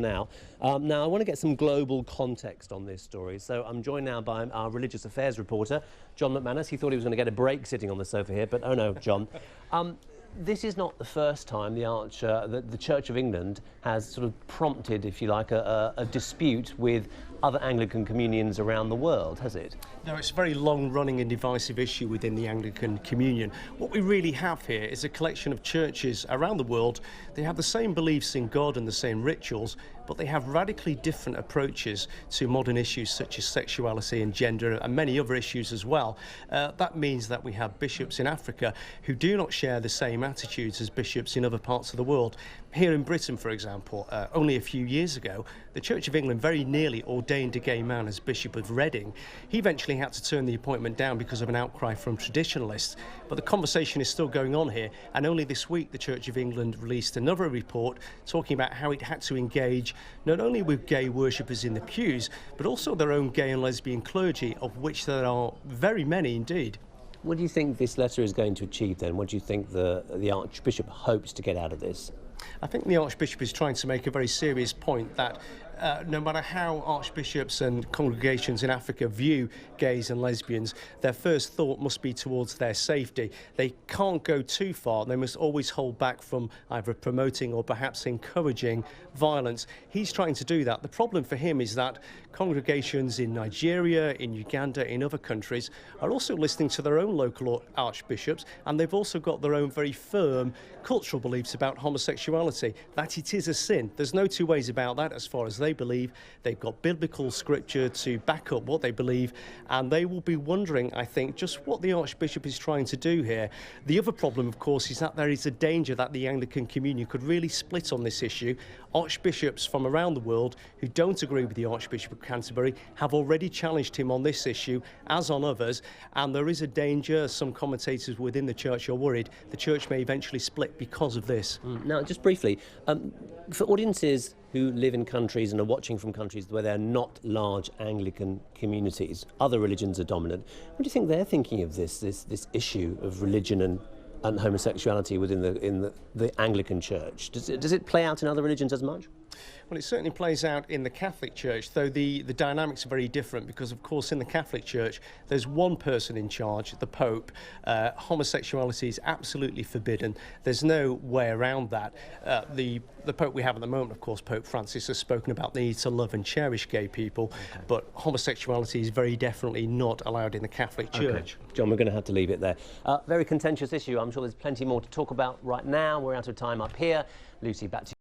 Now, I want to get some global context on this story, so I'm joined now by our religious affairs reporter, John McManus. He thought he was going to get a break sitting on the sofa here, but oh no, John. This is not the first time the Church of England has sort of prompted, if you like, a dispute with other Anglican communions around the world, has it? No, it's a very long-running and divisive issue within the Anglican Communion. What we really have here is a collection of churches around the world. They have the same beliefs in God and the same rituals, but they have radically different approaches to modern issues such as sexuality and gender and many other issues as well. That means that we have bishops in Africa who do not share the same attitudes as bishops in other parts of the world. Here in Britain, for example, only a few years ago, the Church of England very nearly ordained a gay man as Bishop of Reading. He eventually had to turn the appointment down because of an outcry from traditionalists. But the conversation is still going on here, and only this week the Church of England released another report talking about how it had to engage not only with gay worshippers in the pews, but also their own gay and lesbian clergy, of which there are very many indeed. What do you think this letter is going to achieve then? What do you think the Archbishop hopes to get out of this? I think the Archbishop is trying to make a very serious point that no matter how archbishops and congregations in Africa view gays and lesbians, their first thought must be towards their safety. They can't go too far. They must always hold back from either promoting or perhaps encouraging violence. He's trying to do that. The problem for him is that congregations in Nigeria, in Uganda, in other countries are also listening to their own local archbishops, and they've also got their own very firm cultural beliefs about homosexuality, that it is a sin. There's no two ways about that as far as they believe. They've got biblical scripture to back up what they believe, and they will be wondering, I think, just what the Archbishop is trying to do here. The other problem, of course, is that there is a danger that the Anglican Communion could really split on this issue. Archbishops from around the world who don't agree with the Archbishop of Canterbury have already challenged him on this issue, as on others, and there is a danger, some commentators within the Church are worried, the Church may eventually split because of this. Now, just briefly, for audiences who live in countries and are watching from countries where there are not large Anglican communities, other religions are dominant, what do you think they're thinking of this issue of religion and homosexuality within the Anglican Church? Does it play out in other religions as much? Well, it certainly plays out in the Catholic Church, though the dynamics are very different because, of course, in the Catholic Church, there's one person in charge, the Pope. Homosexuality is absolutely forbidden. There's no way around that. The Pope we have at the moment, of course, Pope Francis, has spoken about the need to love and cherish gay people, but homosexuality is very definitely not allowed in the Catholic Church. Okay. John, we're going to have to leave it there. Very contentious issue. I'm sure there's plenty more to talk about right now. We're out of time up here. Lucy, back to you.